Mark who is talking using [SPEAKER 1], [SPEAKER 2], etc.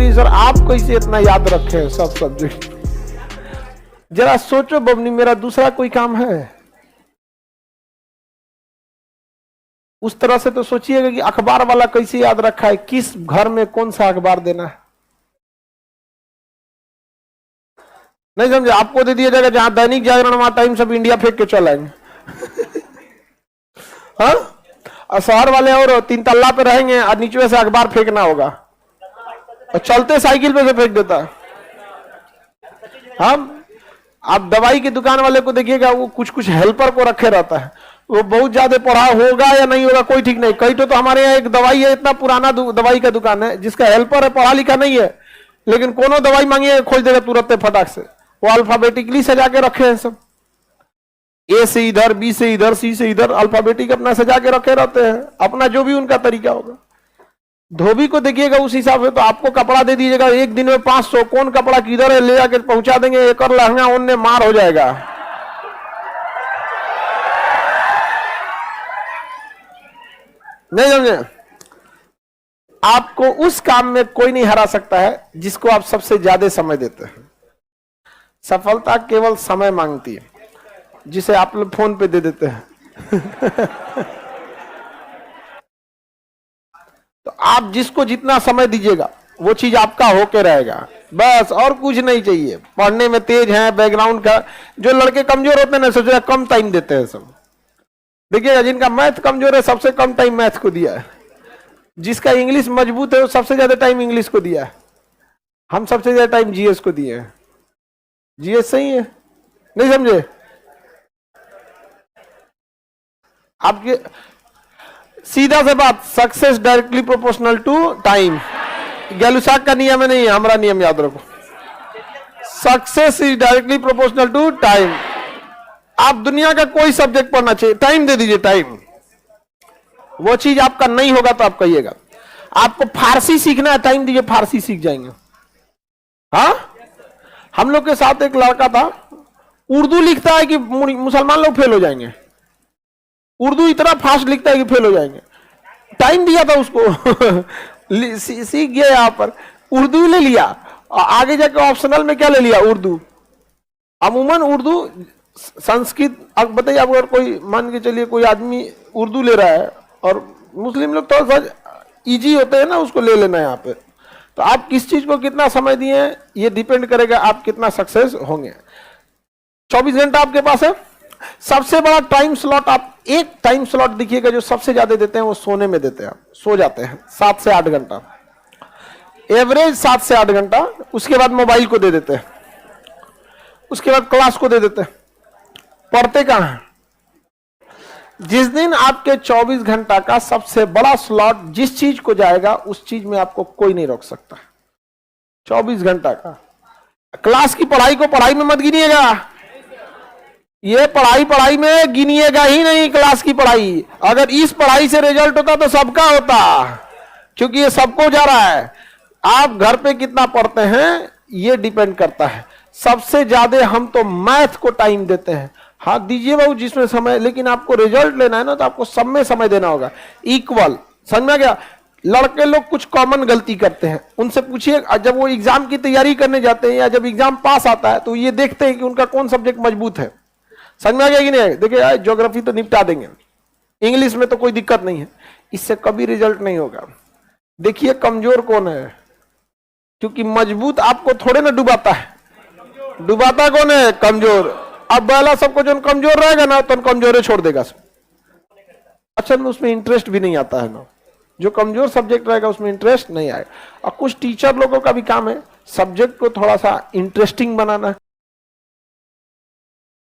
[SPEAKER 1] करिए सर, आप कैसे इतना याद रखे हैं सब सब्जेक्ट। जरा सोचो बबनी, मेरा दूसरा कोई काम है? उस तरह से तो सोचिएगा कि अखबार वाला कैसे याद रखा है, किस घर में कौन सा अखबार देना है। नहीं समझे? आपको दे दिया जाएगा जहां दैनिक जागरण वहां टाइम्स ऑफ इंडिया फेंक के चल आएंगे। हाँ, और शहर वाले और 3 तल्ला पे रहेंगे और नीचे से अखबार फेंकना होगा, और चलते साइकिल पे से फेंक देता। हम आप दवाई की दुकान वाले को देखिएगा, वो कुछ कुछ हेल्पर को रखे रहता है, वो बहुत ज्यादा पढ़ा होगा या नहीं होगा कोई ठीक नहीं। कई तो हमारे यहाँ एक दवाई है, इतना पुराना दवाई का दुकान है, जिसका हेल्पर है पढ़ा लिखा नहीं है, लेकिन कोनो दवाई मांगिए खोज देगा तुरंत फटाक से। वो अल्फाबेटिकली सजा के रखे हैं सब, ए से इधर, बी से इधर, सी से इधर, अल्फाबेटिक अपना सजा के रखे रहते हैं, अपना जो भी उनका तरीका होगा। धोबी को देखिएगा उस हिसाब से, तो आपको कपड़ा दे दीजिएगा एक दिन में 500, कौन कपड़ा किधर है ले जाके पहुंचा देंगे, एक और लहंगा उनने मार हो जाएगा। नहीं समझे? आपको उस काम में कोई नहीं हरा सकता है जिसको आप सबसे ज्यादा समय देते हैं। सफलता केवल समय मांगती है, जिसे आप लोग फोन पे दे देते हैं। तो आप जिसको जितना समय दीजिएगा वो चीज आपका होके रहेगा, बस और कुछ नहीं चाहिए। पढ़ने में तेज है, बैकग्राउंड का, जो लड़के कमजोर होते हैं ना सोच रहे कम टाइम देते हैं सब। देखिएगा जिनका मैथ कमजोर है सबसे कम टाइम मैथ को दिया है, जिसका इंग्लिश मजबूत है वो सबसे ज्यादा टाइम इंग्लिश को दिया है। हम सबसे ज्यादा टाइम जीएस को दिए हैं। जीएस सही है, नहीं समझे? आपके सीधा से बात, success directly proportional to time. Gay Lussac का नियम है, नहीं है, हमारा नियम याद रखो। Success is directly proportional to time. आप दुनिया का कोई सब्जेक्ट पढ़ना चाहिए, टाइम दे दीजिए, टाइम। वो चीज आपका नहीं होगा तो आप कहिएगा। आपको फारसी सीखना है, टाइम दीजिए, फारसी सीख जाएंगे। हाँ, हम लोग के साथ एक लड़का था, उर्दू लिखता है कि मुसलमान लोग फेल हो जाएंगे। उर्दू इतना फास्ट लिखता है कि फेल हो जाएंगे। टाइम दिया था उसको, सीख गया। यहाँ पर उर्दू ले लिया, और आगे जाकर ऑप्शनल में क्या ले लिया? उर्दू। अमूमन उर्दू, संस्कृत, अब बताइए, अगर कोई मान के चलिए कोई आदमी उर्दू ले रहा है, और मुस्लिम लोग तो इजी होते हैं ना, उसको ले लेना है यहाँ पे। तो आप किस चीज को कितना समय दिए ये डिपेंड करेगा आप कितना सक्सेस होंगे। 24 घंटा आपके पास है। सबसे बड़ा टाइम स्लॉट, आप एक टाइम स्लॉट देखिएगा जो सबसे ज्यादा देते हैं, वो सोने में देते हैं। सो जाते हैं 7 से 8 घंटा, एवरेज 7 से 8 घंटा। उसके बाद मोबाइल को दे देते हैं, उसके बाद क्लास को दे देते हैं। पढ़ते कहां हैं? जिस दिन आपके 24 घंटा का सबसे बड़ा स्लॉट जिस चीज को जाएगा, उस चीज में आपको कोई नहीं रोक सकता। 24 घंटा का क्लास की पढ़ाई को पढ़ाई में मत गिनिएगा, ये पढ़ाई में गिनिएगा ही नहीं। क्लास की पढ़ाई, अगर इस पढ़ाई से रिजल्ट होता तो सबका होता, क्योंकि ये सबको जा रहा है। आप घर पे कितना पढ़ते हैं ये डिपेंड करता है। सबसे ज्यादा हम तो मैथ को टाइम देते हैं। हाँ दीजिए बाबू जिसमें समय, लेकिन आपको रिजल्ट लेना है ना, तो आपको सब में समय देना होगा, इक्वल। समझ में आ गया? लड़के लोग कुछ कॉमन गलती करते हैं, उनसे पूछिए, जब वो एग्जाम की तैयारी करने जाते हैं या जब एग्जाम पास आता है, तो ये देखते हैं कि उनका कौन सब्जेक्ट मजबूत है। समझ में आ गया कि नहीं? देखिए ज्योग्राफी तो निपटा देंगे, इंग्लिश में तो कोई दिक्कत नहीं है, इससे कभी रिजल्ट नहीं होगा। देखिए कमजोर कौन है, क्योंकि मजबूत आपको थोड़े ना डुबाता है, डुबाता कौन है? कमजोर। अब पहला सबको जो कमजोर रहेगा ना, तो कमजोर छोड़ देगा सब। अच्छा, उसमें इंटरेस्ट भी नहीं आता है ना, जो कमजोर सब्जेक्ट रहेगा उसमें इंटरेस्ट नहीं आएगा। और कुछ टीचर लोगों का भी काम है सब्जेक्ट को थोड़ा सा इंटरेस्टिंग बनाना।